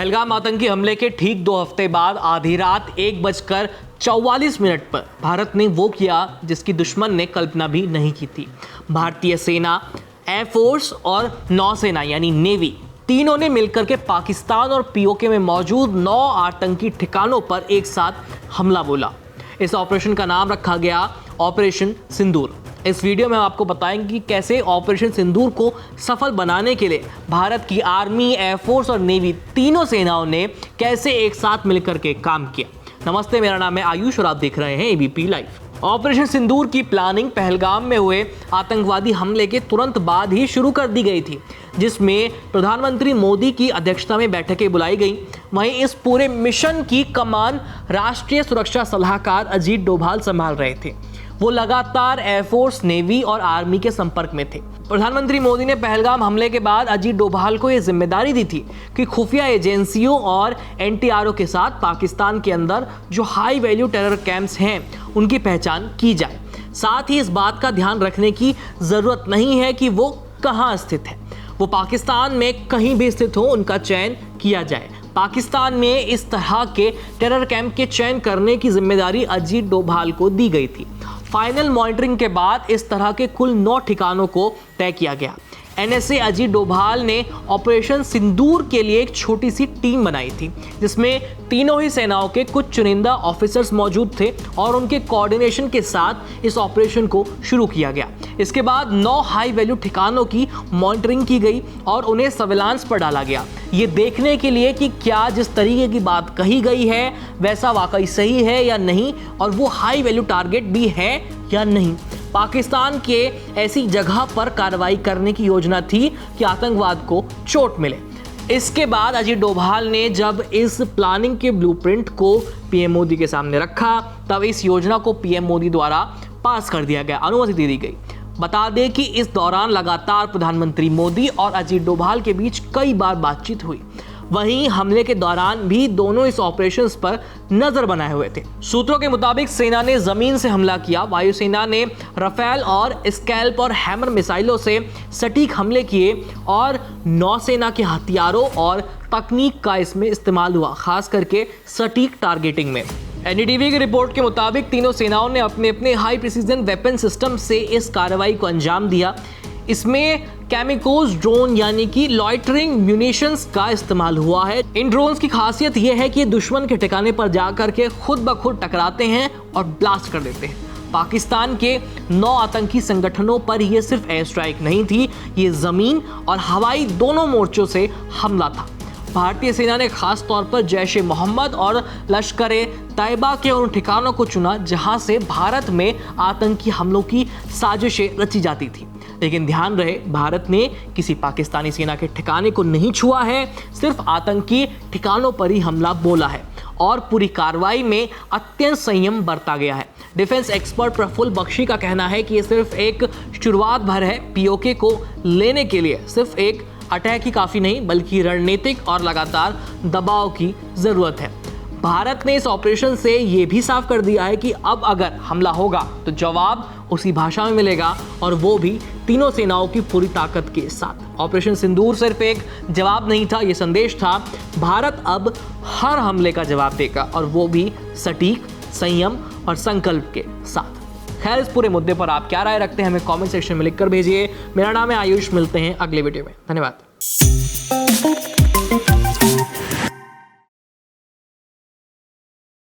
पहलगाम आतंकी हमले के ठीक 2 हफ्ते बाद आधी रात 1:44 पर भारत ने वो किया जिसकी दुश्मन ने कल्पना भी नहीं की थी। भारतीय सेना, एयरफोर्स और नौसेना यानी नेवी तीनों ने मिलकर के पाकिस्तान और पीओके में मौजूद 9 आतंकी ठिकानों पर एक साथ हमला बोला। इस ऑपरेशन का नाम रखा गया ऑपरेशन सिंदूर। इस वीडियो में हम आपको बताएंगे कि कैसे ऑपरेशन सिंदूर को सफल बनाने के लिए भारत की आर्मी, एयरफोर्स और नेवी तीनों सेनाओं ने कैसे एक साथ मिलकर के काम किया। नमस्ते, मेरा नाम है आयुष और आप देख रहे हैं एबीपी लाइव। ऑपरेशन सिंदूर की प्लानिंग पहलगाम में हुए आतंकवादी हमले के तुरंत बाद ही शुरू कर दी गई थी, जिसमें प्रधानमंत्री मोदी की अध्यक्षता में बैठकें बुलाई गई। वहीं इस पूरे मिशन की कमान राष्ट्रीय सुरक्षा सलाहकार अजीत डोभाल संभाल रहे थे। वो लगातार एयरफोर्स, नेवी और आर्मी के संपर्क में थे। प्रधानमंत्री मोदी ने पहलगाम हमले के बाद अजीत डोभाल को यह जिम्मेदारी दी थी कि खुफिया एजेंसियों और एनटीआरओ के साथ पाकिस्तान के अंदर जो हाई वैल्यू टेरर कैंप्स हैं उनकी पहचान की जाए। साथ ही इस बात का ध्यान रखने की जरूरत नहीं है कि वो कहाँ स्थित है, वो पाकिस्तान में कहीं भी स्थित हो, उनका चयन किया जाए। पाकिस्तान में इस तरह के टेरर कैंप के चयन करने की जिम्मेदारी अजीत डोभाल को दी गई थी। फाइनल मॉनिटरिंग के बाद इस तरह के कुल 9 ठिकानों को तय किया गया। एनएसए अजीत डोभाल ने ऑपरेशन सिंदूर के लिए एक छोटी सी टीम बनाई थी, जिसमें तीनों ही सेनाओं के कुछ चुनिंदा ऑफिसर्स मौजूद थे और उनके कोऑर्डिनेशन के साथ इस ऑपरेशन को शुरू किया गया। इसके बाद 9 हाई वैल्यू ठिकानों की मॉनिटरिंग की गई और उन्हें सर्विलांस पर डाला गया, ये देखने के लिए कि क्या जिस तरीके की बात कही गई है वैसा वाकई सही है या नहीं, और वो हाई वैल्यू टारगेट भी है या नहीं। पाकिस्तान के ऐसी जगह पर कार्रवाई करने की योजना थी कि आतंकवाद को चोट मिले। इसके बाद अजीत डोभाल ने जब इस प्लानिंग के ब्लूप्रिंट को पीएम मोदी के सामने रखा, तब इस योजना को पीएम मोदी द्वारा पास कर दिया गया, अनुमति दे दी गई। बता दें कि इस दौरान लगातार प्रधानमंत्री मोदी और अजीत डोभाल के बीच कई बार बातचीत हुई। वहीं हमले के दौरान भी दोनों इस ऑपरेशंस पर नजर बनाए हुए थे। सूत्रों के मुताबिक सेना ने जमीन से हमला किया, वायुसेना ने रफेल और स्कैल्प और हैमर मिसाइलों से सटीक हमले किए और नौसेना के हथियारों और तकनीक का इसमें इस्तेमाल हुआ, खास करके सटीक टारगेटिंग में। एनडीटीवी की रिपोर्ट के मुताबिक तीनों सेनाओं ने अपने अपने हाई प्रिसीजन वेपन सिस्टम से इस कार्रवाई को अंजाम दिया। इसमें कैमिकोज ड्रोन यानी कि लॉइटरिंग म्यूनिशंस का इस्तेमाल हुआ है। इन ड्रोन्स की खासियत यह है कि ये दुश्मन के ठिकाने पर जाकर के खुद ब खुद टकराते हैं और ब्लास्ट कर देते हैं। पाकिस्तान के 9 आतंकी संगठनों पर यह सिर्फ एयर स्ट्राइक नहीं थी, ये जमीन और हवाई दोनों मोर्चों से हमला था। भारतीय सेना ने खास तौर पर जैश ए मोहम्मद और लश्कर ए तैयबा के उन ठिकानों को चुना जहां से भारत में आतंकी हमलों की साजिशें रची जाती थी। लेकिन ध्यान रहे, भारत ने किसी पाकिस्तानी सेना के ठिकाने को नहीं छुआ है, सिर्फ आतंकी ठिकानों पर ही हमला बोला है और पूरी कार्रवाई में अत्यंत संयम बरता गया है। डिफेंस एक्सपर्ट प्रफुल्ल बख्शी का कहना है कि ये सिर्फ एक शुरुआत भर है। पीओके को लेने के लिए सिर्फ एक अटैक ही काफ़ी नहीं, बल्कि रणनीतिक और लगातार दबाव की ज़रूरत है। भारत ने इस ऑपरेशन से ये भी साफ कर दिया है कि अब अगर हमला होगा तो जवाब उसी भाषा में मिलेगा, और वो भी तीनों सेनाओं की पूरी ताकत के साथ। ऑपरेशन सिंदूर सिर्फ एक जवाब नहीं था, ये संदेश था भारत अब हर हमले का जवाब देगा, और वो भी सटीक, संयम और संकल्प के साथ। खैर, इस पूरे मुद्दे पर आप क्या राय रखते हैं हमें कमेंट सेक्शन में लिखकर भेजिए। मेरा नाम है आयुष, मिलते हैं अगले वीडियो में। धन्यवाद।